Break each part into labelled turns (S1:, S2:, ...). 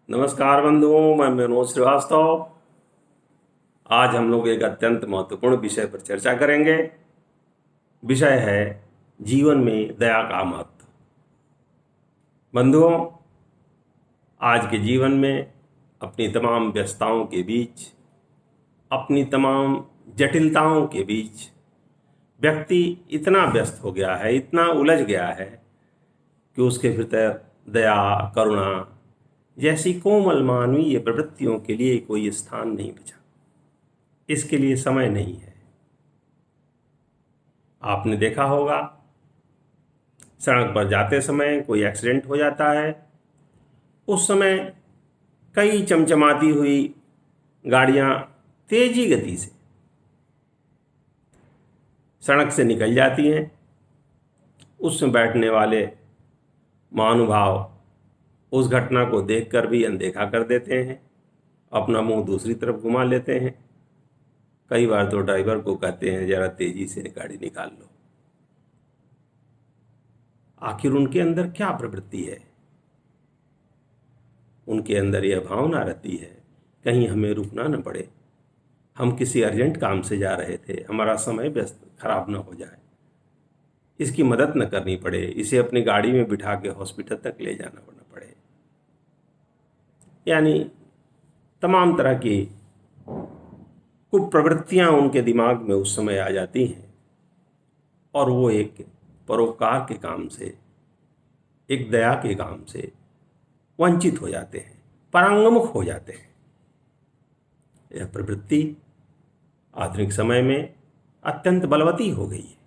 S1: नमस्कार बंधुओं, मैं मनोज श्रीवास्तव। आज हम लोग एक अत्यंत महत्वपूर्ण विषय पर चर्चा करेंगे। विषय है जीवन में दया का महत्व। बंधुओं, आज के जीवन में अपनी तमाम व्यस्तताओं के बीच, अपनी तमाम जटिलताओं के बीच व्यक्ति इतना व्यस्त हो गया है, इतना उलझ गया है कि उसके भीतर दया, करुणा जैसी कोमल मानवीय प्रवृत्तियों के लिए कोई स्थान नहीं बचा। इसके लिए समय नहीं है। आपने देखा होगा, सड़क पर जाते समय कोई एक्सीडेंट हो जाता है, उस समय कई चमचमाती हुई गाड़ियां तेजी गति से सड़क से निकल जाती हैं। उसमें बैठने वाले महानुभाव उस घटना को देखकर भी अनदेखा कर देते हैं, अपना मुंह दूसरी तरफ घुमा लेते हैं। कई बार तो ड्राइवर को कहते हैं, जरा तेजी से गाड़ी निकाल लो। आखिर उनके अंदर क्या प्रवृत्ति है? उनके अंदर यह भावना रहती है, कहीं हमें रुकना न पड़े, हम किसी अर्जेंट काम से जा रहे थे, हमारा समय व्यस्त खराब न हो जाए, इसकी मदद न करनी पड़े, इसे अपनी गाड़ी में बिठा के हॉस्पिटल तक ले जाना न पड़े। यानी तमाम तरह की कुप्रवृत्तियां उनके दिमाग में उस समय आ जाती हैं और वो एक परोपकार के काम से, एक दया के काम से वंचित हो जाते हैं, परांगमुख हो जाते हैं। यह प्रवृत्ति आधुनिक समय में अत्यंत बलवती हो गई है।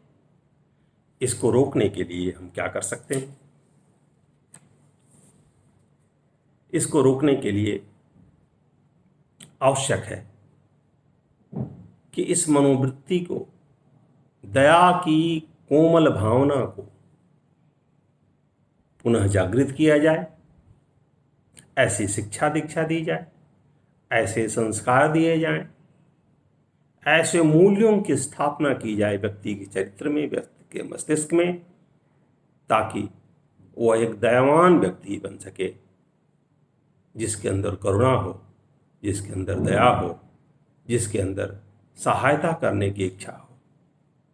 S1: इसको रोकने के लिए हम क्या कर सकते हैं? इसको रोकने के लिए आवश्यक है कि इस मनोवृत्ति को, दया की कोमल भावना को पुनः जागृत किया जाए, ऐसी शिक्षा दीक्षा दी जाए, ऐसे संस्कार दिए जाएं, ऐसे मूल्यों की स्थापना की जाए व्यक्ति के चरित्र में, व्यक्ति के मस्तिष्क में, ताकि वह एक दयावान व्यक्ति बन सके, जिसके अंदर करुणा हो, जिसके अंदर दया हो, जिसके अंदर सहायता करने की इच्छा हो,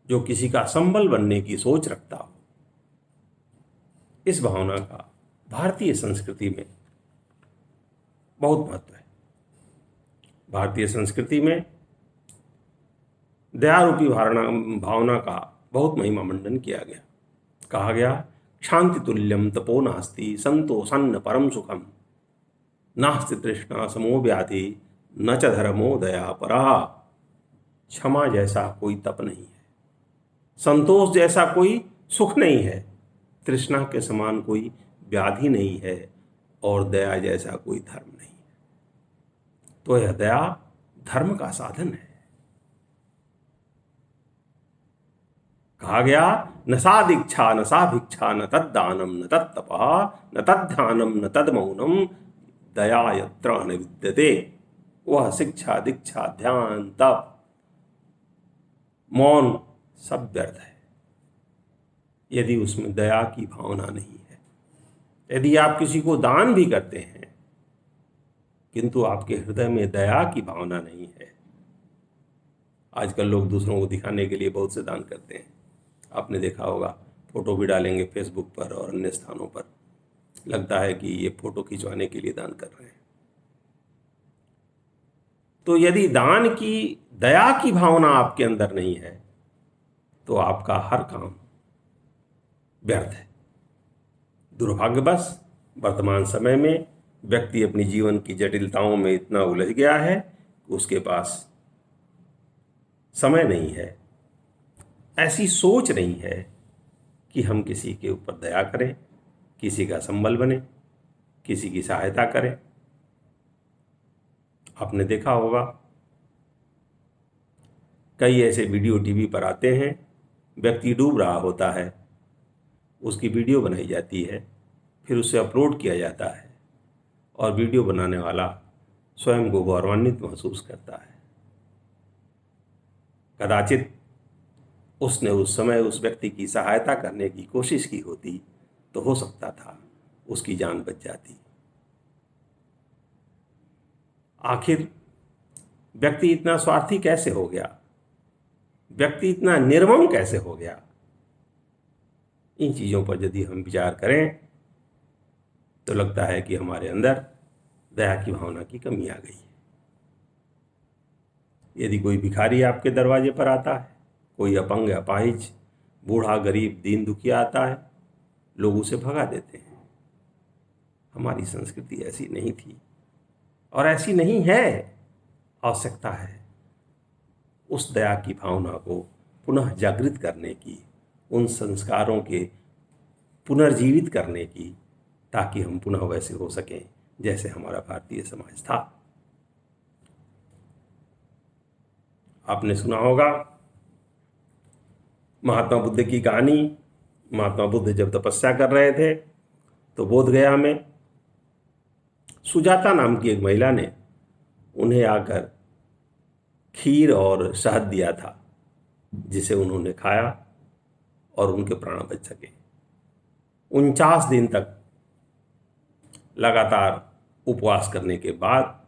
S1: जो किसी का संबल बनने की सोच रखता हो। इस भावना का भारतीय संस्कृति में बहुत महत्व है। भारतीय संस्कृति में दयारूपी भावना का बहुत महिमा मंडन किया गया। कहा गया, शांति तुल्यम तपो नास्ति संतोषन्न परम सुखम, नास्ति तृष्णा समो व्याधि न च धर्मो दया परा। क्षमा जैसा कोई तप नहीं है, संतोष जैसा कोई सुख नहीं है, तृष्णा के समान कोई व्याधि नहीं है, और दया जैसा कोई धर्म नहीं है। तो यह दया धर्म का साधन है। कहा गया, न सा दीक्षा न सा भिक्षा न तद्दानम न तत्तपः न तद्ध्यानम न तद्मौनम दया यत्र न विद्यते। वह शिक्षा, दीक्षा, ध्यान, तप, मौन सब व्यर्थ है यदि उसमें दया की भावना नहीं है। यदि आप किसी को दान भी करते हैं किंतु आपके हृदय में दया की भावना नहीं है। आजकल लोग दूसरों को दिखाने के लिए बहुत से दान करते हैं। आपने देखा होगा, फोटो भी डालेंगे फेसबुक पर और अन्य स्थानों पर, लगता है कि ये फोटो खिंचवाने के लिए दान कर रहे हैं। तो यदि दान की, दया की भावना आपके अंदर नहीं है तो आपका हर काम व्यर्थ है। दुर्भाग्यवश वर्तमान समय में व्यक्ति अपनी जीवन की जटिलताओं में इतना उलझ गया है कि उसके पास समय नहीं है, ऐसी सोच नहीं है कि हम किसी के ऊपर दया करें, किसी का संबल बने, किसी की सहायता करें। आपने देखा होगा, कई ऐसे वीडियो टीवी पर आते हैं, व्यक्ति डूब रहा होता है, उसकी वीडियो बनाई जाती है, फिर उसे अपलोड किया जाता है और वीडियो बनाने वाला स्वयं को गौरवान्वित महसूस करता है। कदाचित उसने उस समय उस व्यक्ति की सहायता करने की कोशिश की होती तो हो सकता था उसकी जान बच जाती। आखिर व्यक्ति इतना स्वार्थी कैसे हो गया, व्यक्ति इतना निर्मम कैसे हो गया। इन चीज़ों पर यदि हम विचार करें तो लगता है कि हमारे अंदर दया की भावना की कमी आ गई है। यदि कोई भिखारी आपके दरवाजे पर आता है, कोई अपंग अपाहिज बूढ़ा गरीब दीन दुखिया आता है, लोग उसे भगा देते हैं। हमारी संस्कृति ऐसी नहीं थी और ऐसी नहीं है। आवश्यकता है उस दया की भावना को पुनः जागृत करने की, उन संस्कारों के पुनर्जीवित करने की, ताकि हम पुनः वैसे हो सकें जैसे हमारा भारतीय समाज था। आपने सुना होगा महात्मा बुद्ध की कहानी। महात्मा बुद्ध जब तपस्या कर रहे थे तो बोधगया में सुजाता नाम की एक महिला ने उन्हें आकर खीर और शहद दिया था, जिसे उन्होंने खाया और उनके प्राण बच सके। 49 दिन तक लगातार उपवास करने के बाद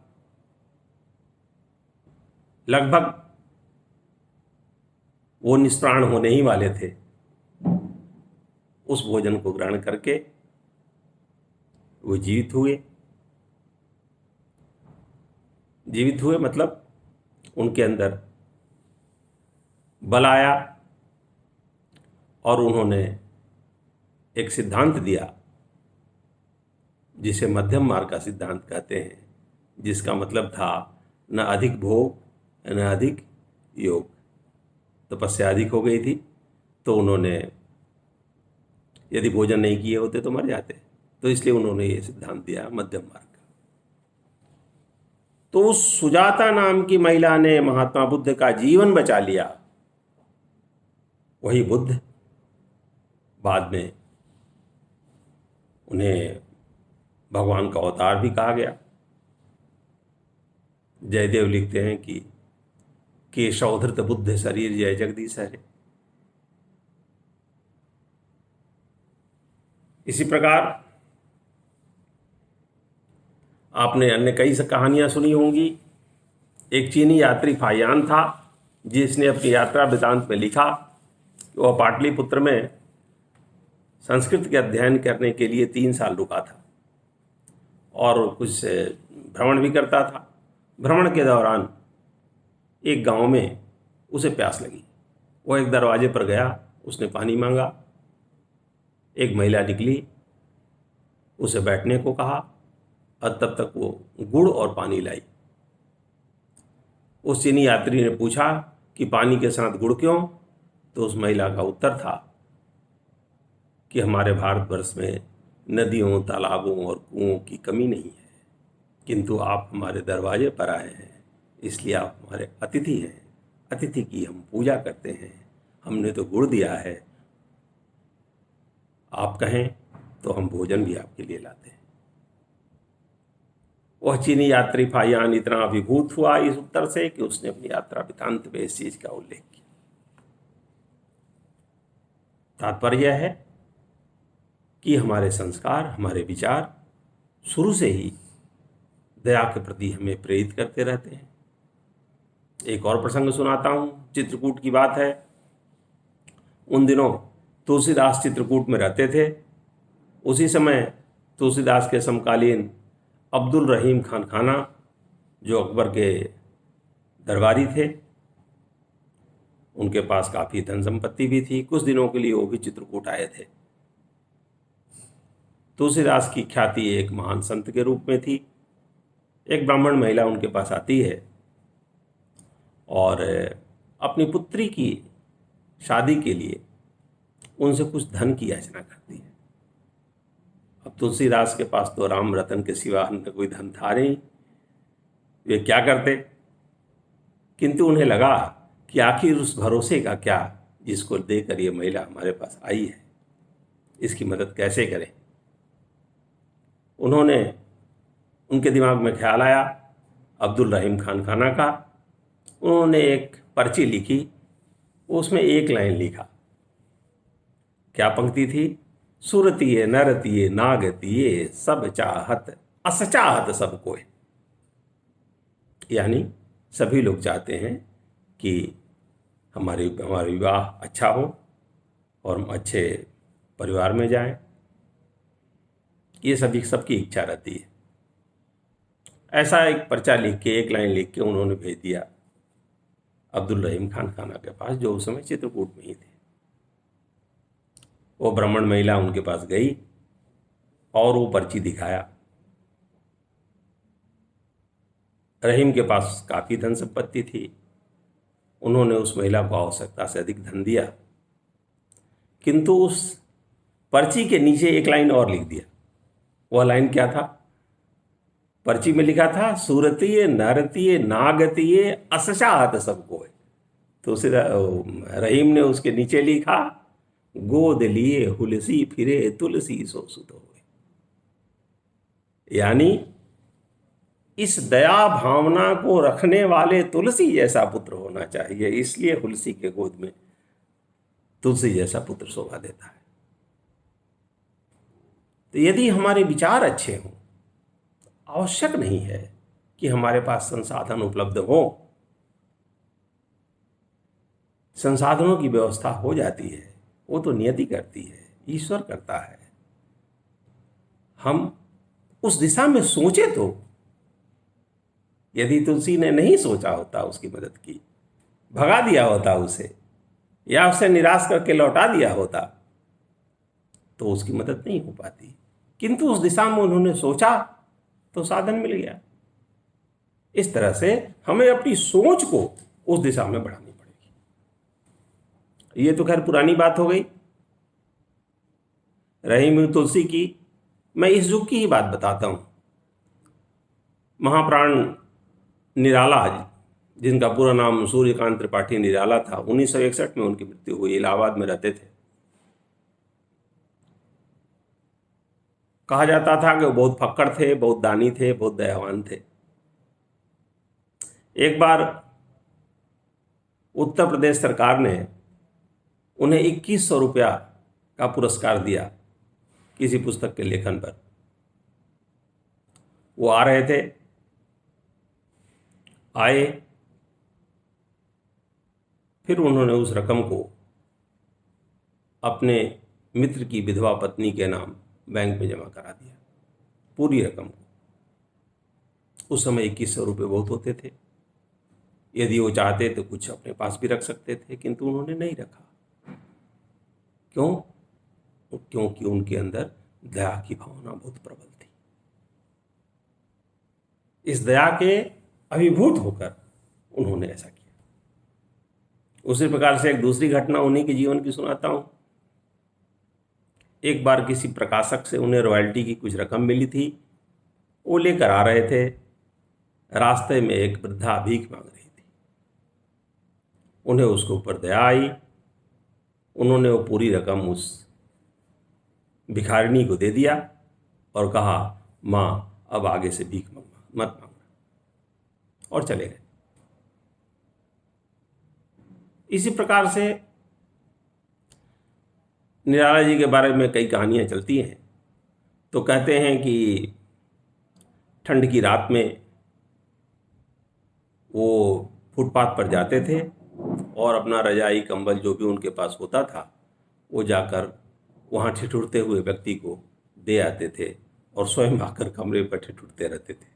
S1: लगभग वो निष्प्राण होने ही वाले थे। उस भोजन को ग्रहण करके वो जीवित हुए। जीवित हुए मतलब उनके अंदर बल आया और उन्होंने एक सिद्धांत दिया जिसे मध्यम मार्ग का सिद्धांत कहते हैं, जिसका मतलब था न अधिक भोग न अधिक योग। तपस्या अधिक हो गई थी तो उन्होंने यदि भोजन नहीं किए होते तो मर जाते, तो इसलिए उन्होंने ये सिद्धांत दिया मध्यम मार्ग का। तो उस सुजाता नाम की महिला ने महात्मा बुद्ध का जीवन बचा लिया। वही बुद्ध बाद में उन्हें भगवान का अवतार भी कहा गया। जयदेव लिखते हैं कि केशवधृत बुद्ध शरीर जय जगदीश हरे। इसी प्रकार आपने अन्य कई कहानियां सुनी होंगी। एक चीनी यात्री फायान था जिसने अपनी यात्रा वृतांत में लिखा कि वह पाटलिपुत्र में संस्कृत के अध्ययन करने के लिए 3 साल रुका था और कुछ भ्रमण भी करता था। भ्रमण के दौरान एक गांव में उसे प्यास लगी। वह एक दरवाजे पर गया, उसने पानी मांगा। एक महिला निकली, उसे बैठने को कहा और तब तक वो गुड़ और पानी लाई। उस चीनी यात्री ने पूछा कि पानी के साथ गुड़ क्यों? तो उस महिला का उत्तर था कि हमारे भारतवर्ष में नदियों, तालाबों और कुओं की कमी नहीं है, किंतु आप हमारे दरवाजे पर आए हैं, इसलिए आप हमारे अतिथि हैं। अतिथि की हम पूजा करते हैं। हमने तो गुड़ दिया है, आप कहें तो हम भोजन भी आपके लिए लाते हैं। वह चीनी यात्री फायान इतना अभिभूत हुआ इस उत्तर से कि उसने अपनी यात्रा वृतांत में इस चीज का उल्लेख किया। तात्पर्य है कि हमारे संस्कार, हमारे विचार शुरू से ही दया के प्रति हमें प्रेरित करते रहते हैं। एक और प्रसंग सुनाता हूं, चित्रकूट की बात है। उन दिनों तुलसीदास चित्रकूट में रहते थे। उसी समय तुलसीदास के समकालीन अब्दुल रहीम खान खाना, जो अकबर के दरबारी थे, उनके पास काफ़ी धन संपत्ति भी थी। कुछ दिनों के लिए वो भी चित्रकूट आए थे। तुलसीदास की ख्याति एक महान संत के रूप में थी। एक ब्राह्मण महिला उनके पास आती है और अपनी पुत्री की शादी के लिए उनसे कुछ धन की याचना करती है। अब तुलसीदास के पास तो राम रतन के सिवा अन्य कोई धन था नहीं, वे क्या करते? किंतु उन्हें लगा कि आखिर उस भरोसे का क्या जिसको देकर ये महिला हमारे पास आई है, इसकी मदद कैसे करें। उनके दिमाग में ख्याल आया अब्दुल रहीम खान खाना का। उन्होंने एक पर्ची लिखी, उसमें एक लाइन लिखा। क्या पंक्ति थी? सुरतिये नरतिये नागतिये सब चाहत असचाहत सब कोय। यानी सभी लोग चाहते हैं कि हमारा विवाह अच्छा हो और हम अच्छे परिवार में जाएं। ये सभी सबकी इच्छा रहती है। ऐसा एक पर्चा लिख के, एक लाइन लिख के उन्होंने भेज दिया अब्दुल रहीम खान खाना के पास, जो उस समय चित्रकूट में ही थे। वो ब्राह्मण महिला उनके पास गई और वो पर्ची दिखाया। रहीम के पास काफ़ी धन संपत्ति थी। उन्होंने उस महिला को आवश्यकता से अधिक धन दिया, किंतु उस पर्ची के नीचे एक लाइन और लिख दिया। वह लाइन क्या था? पर्ची में लिखा था, सूरतीय नरतीय नागतीय असशाहत सबको है। तो उसे रहीम ने उसके नीचे लिखा, गोद लिए हुलसी फिरे तुलसी सो सुत होए। यानी इस दया भावना को रखने वाले तुलसी जैसा पुत्र होना चाहिए, इसलिए हुलसी के गोद में तुलसी जैसा पुत्र शोभा देता है। तो यदि हमारे विचार अच्छे हों, आवश्यक नहीं है कि हमारे पास संसाधन उपलब्ध हो। संसाधनों की व्यवस्था हो जाती है, वो तो नियति करती है, ईश्वर करता है। हम उस दिशा में सोचे तो। यदि तुलसी ने नहीं सोचा होता, उसकी मदद की, भगा दिया होता उसे, या उसे निराश करके लौटा दिया होता, तो उसकी मदद नहीं हो पाती। किंतु उस दिशा में उन्होंने सोचा तो साधन मिल गया। इस तरह से हमें अपनी सोच को उस दिशा में बढ़ानी पड़ेगी। ये तो खैर पुरानी बात हो गई रहीम तुलसी की। मैं इस युग की ही बात बताता हूं। महाप्राण निराला, जिनका पूरा नाम सूर्यकांत त्रिपाठी निराला था, 1961 में उनकी मृत्यु हुई। इलाहाबाद में रहते थे। कहा जाता था कि वो बहुत फक्कड़ थे, बहुत दानी थे, बहुत दयावान थे। एक बार उत्तर प्रदेश सरकार ने उन्हें 2100 रुपया का पुरस्कार दिया किसी पुस्तक के लेखन पर। वो आ रहे थे, आए, फिर उन्होंने उस रकम को अपने मित्र की विधवा पत्नी के नाम बैंक में जमा करा दिया, पूरी रकम को। उस समय 2100 रुपये बहुत होते थे। यदि वो चाहते तो कुछ अपने पास भी रख सकते थे, किंतु उन्होंने नहीं रखा। क्यों? क्योंकि उनके अंदर दया की भावना बहुत प्रबल थी। इस दया के अभिभूत होकर उन्होंने ऐसा किया। उसी प्रकार से एक दूसरी घटना उन्हीं के जीवन की सुनाता हूं। एक बार किसी प्रकाशक से उन्हें रॉयल्टी की कुछ रकम मिली थी। वो लेकर आ रहे थे। रास्ते में एक वृद्धा भीख मांग रही थी। उन्हें उसके ऊपर दया आई। उन्होंने वो पूरी रकम उस भिखारिणी को दे दिया और कहा, माँ अब आगे से भीख मत मांगना, और चले गए। इसी प्रकार से निराला जी के बारे में कई कहानियां चलती हैं। तो कहते हैं कि ठंड की रात में वो फुटपाथ पर जाते थे और अपना रजाई कंबल जो भी उनके पास होता था वो जाकर वहाँ ठिठुरते हुए व्यक्ति को दे आते थे और स्वयं आकर कमरे पर ठिठुरते रहते थे।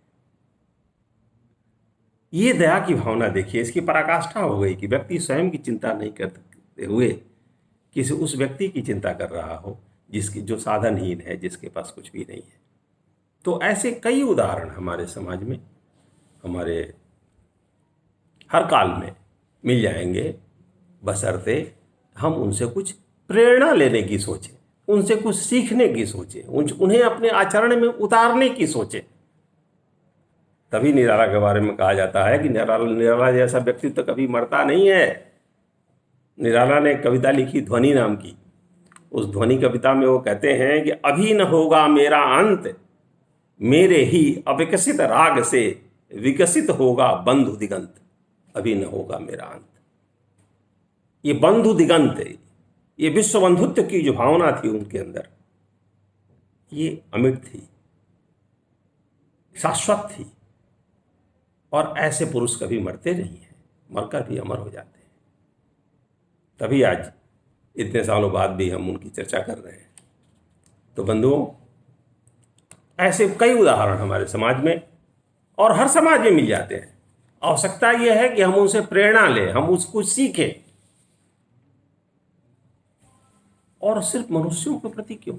S1: ये दया की भावना देखिए, इसकी पराकाष्ठा हो गई कि व्यक्ति स्वयं की चिंता नहीं करते हुए किसी उस व्यक्ति की चिंता कर रहा हो जिसकी जो साधनहीन है, जिसके पास कुछ भी नहीं है। तो ऐसे कई उदाहरण हमारे समाज में, हमारे हर काल में मिल जाएंगे, बशर्ते हम उनसे कुछ प्रेरणा लेने की सोचें, उनसे कुछ सीखने की सोचें, उन्हें अपने आचरण में उतारने की सोचें। तभी निराला के बारे में कहा जाता है कि निराला जैसा व्यक्ति तो कभी मरता नहीं है। निराला ने एक कविता लिखी ध्वनि नाम की। उस ध्वनि कविता में वो कहते हैं कि अभी न होगा मेरा अंत, मेरे ही अविकसित राग से विकसित होगा बंधु दिगंत। अभी न होगा मेरा अंत। ये बंधु दिगंत, ये विश्व बंधुत्व की जो भावना थी उनके अंदर, ये अमिट थी, शाश्वत थी। और ऐसे पुरुष कभी मरते नहीं हैं, मरकर भी अमर हो जाते हैं। तभी आज इतने सालों बाद भी हम उनकी चर्चा कर रहे हैं। तो बंधुओं, ऐसे कई उदाहरण हमारे समाज में और हर समाज में मिल जाते हैं। आवश्यकता यह है कि हम उनसे प्रेरणा लें, हम उसको सीखें। और सिर्फ मनुष्यों के प्रति क्यों,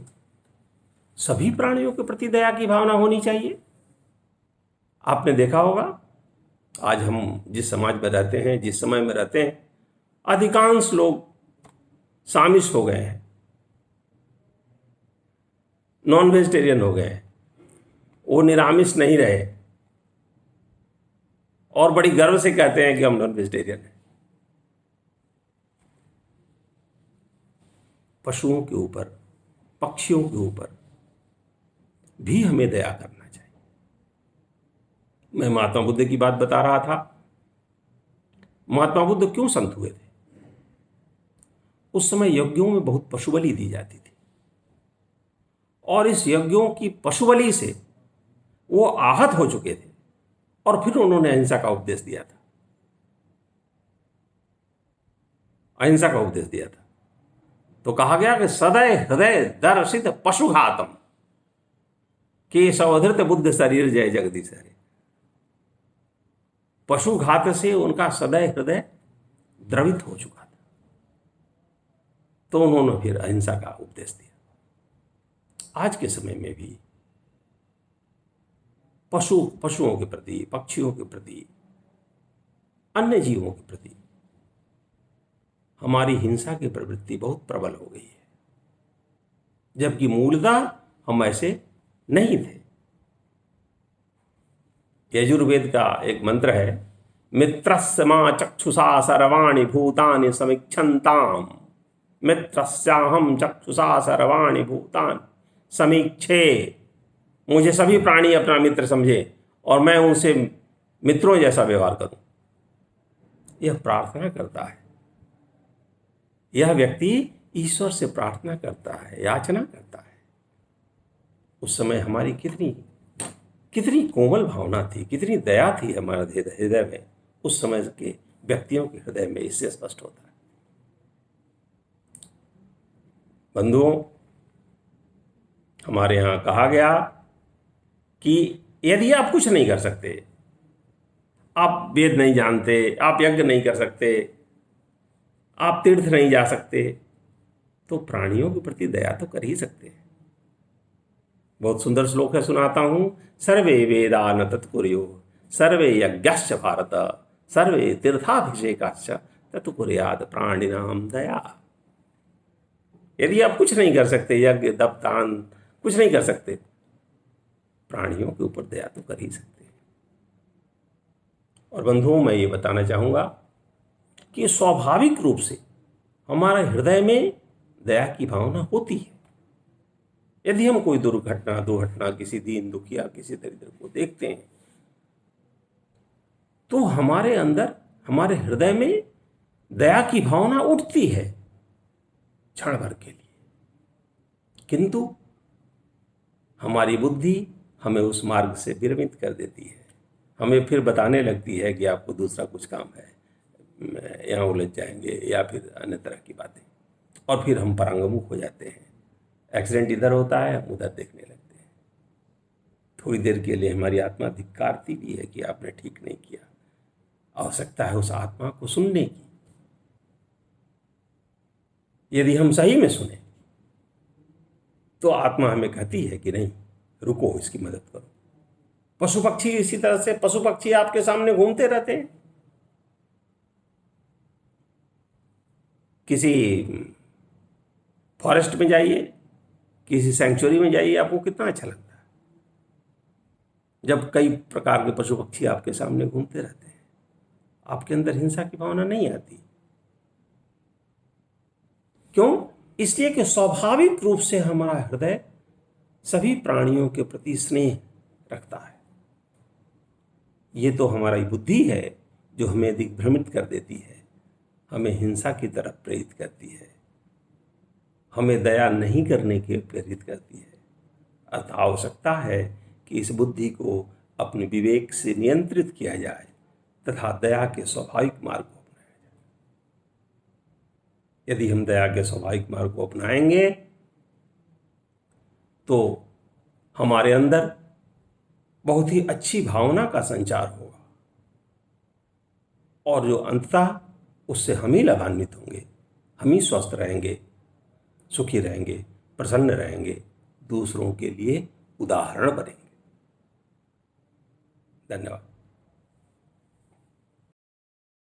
S1: सभी प्राणियों के प्रति दया की भावना होनी चाहिए। आपने देखा होगा, आज हम जिस समाज में रहते हैं, जिस समय में रहते हैं, अधिकांश लोग सामिश हो गए हैं, नॉन वेजिटेरियन हो गए हैं। वो निरामिष नहीं रहे और बड़ी गर्व से कहते हैं कि हम नॉन वेजिटेरियन हैं। पशुओं के ऊपर, पक्षियों के ऊपर भी हमें दया करना चाहिए। मैं महात्मा बुद्ध की बात बता रहा था। महात्मा बुद्ध क्यों संत हुए थे? उस समय यज्ञों में बहुत पशु बलि दी जाती थी और इस यज्ञों की पशु बलि से वो आहत हो चुके थे और फिर उन्होंने अहिंसा का उपदेश दिया था। अहिंसा का उपदेश दिया था तो कहा गया कि सदै हृदय दर्शित पशुघातम केशवधृत बुद्ध शरीर जय जगदीश हरे। पशुघात से उनका सदै हृदय द्रवित हो चुका था, तो उन्होंने फिर अहिंसा का उपदेश दिया। आज के समय में भी पशुओं के प्रति, पक्षियों के प्रति, अन्य जीवों के प्रति हमारी हिंसा की प्रवृत्ति बहुत प्रबल हो गई है, जबकि मूलतः हम ऐसे नहीं थे। यजुर्वेद का एक मंत्र है, मित्रस्य मा चक्षुषा सर्वाणि भूतानि समीक्षन्ताम्, मित्रस्याहं चक्षुषा सर्वाणि भूतानि समीक्षे। मुझे सभी प्राणी अपना मित्र समझे और मैं उनसे मित्रों जैसा व्यवहार करूं। यह प्रार्थना करता है, यह व्यक्ति ईश्वर से प्रार्थना करता है, याचना करता है। उस समय हमारी कितनी कोमल भावना थी, कितनी दया थी हमारे हृदय में। उस समय के व्यक्तियों के हृदय में इससे स्पष्ट होता है। बंधुओं, हमारे यहाँ कहा गया कि यदि आप कुछ नहीं कर सकते, आप वेद नहीं जानते, आप यज्ञ नहीं कर सकते, आप तीर्थ नहीं जा सकते, तो प्राणियों के प्रति दया तो कर ही सकते हैं। बहुत सुंदर श्लोक है, सुनाता हूं। सर्वे वेदा न तत्कुर्यो सर्वे यज्ञश्च भारत सर्वे तीर्थाभिषेकाश्च तत्कुर्यात् प्राणिनाम दया। यदि आप कुछ नहीं कर सकते, यज्ञ तप दान कुछ नहीं कर सकते, प्राणियों के ऊपर दया तो कर ही सकते हैं। और बंधुओं, मैं ये बताना चाहूंगा कि स्वाभाविक रूप से हमारे हृदय में दया की भावना होती है। यदि हम कोई दुर्घटना, किसी दीन दुखिया, किसी दरिद्र को देखते हैं, तो हमारे अंदर, हमारे हृदय में दया की भावना उठती है क्षण भर के लिए, किंतु हमारी बुद्धि हमें उस मार्ग से विरमित कर देती है। हमें फिर बताने लगती है कि आपको दूसरा कुछ काम है, यहाँ उलझ जाएंगे, या फिर अन्य तरह की बातें, और फिर हम परांगमुख हो जाते हैं। एक्सीडेंट इधर होता है, हम उधर देखने लगते हैं। थोड़ी देर के लिए हमारी आत्मा धिक्कारती भी है कि आपने ठीक नहीं किया। आवश्यकता है उस आत्मा को सुनने की। यदि हम सही में सुने तो आत्मा हमें कहती है कि नहीं, रुको, इसकी मदद करो। पशु पक्षी इसी तरह से, पशु पक्षी आपके सामने घूमते रहते हैं। किसी फॉरेस्ट में जाइए, किसी सेंचुरी में जाइए, आपको कितना अच्छा लगता है जब कई प्रकार के पशु पक्षी आपके सामने घूमते रहते हैं। आपके अंदर हिंसा की भावना नहीं आती। क्यों? इसलिए कि स्वाभाविक रूप से हमारा हृदय सभी प्राणियों के प्रति स्नेह रखता है। ये तो हमारी बुद्धि है जो हमें दिग्भ्रमित कर देती है, हमें हिंसा की तरफ प्रेरित करती है, हमें दया नहीं करने के प्रेरित करती है। अतः आवश्यकता है कि इस बुद्धि को अपने विवेक से नियंत्रित किया जाए तथा दया के स्वाभाविक मार्ग को अपनाया जाए। यदि हम दया के स्वाभाविक मार्ग को अपनाएंगे तो हमारे अंदर बहुत ही अच्छी भावना का संचार होगा और जो अंततः उससे हम ही लाभान्वित होंगे, हम ही स्वस्थ रहेंगे, सुखी रहेंगे, प्रसन्न रहेंगे, दूसरों के लिए उदाहरण बनेंगे। धन्यवाद।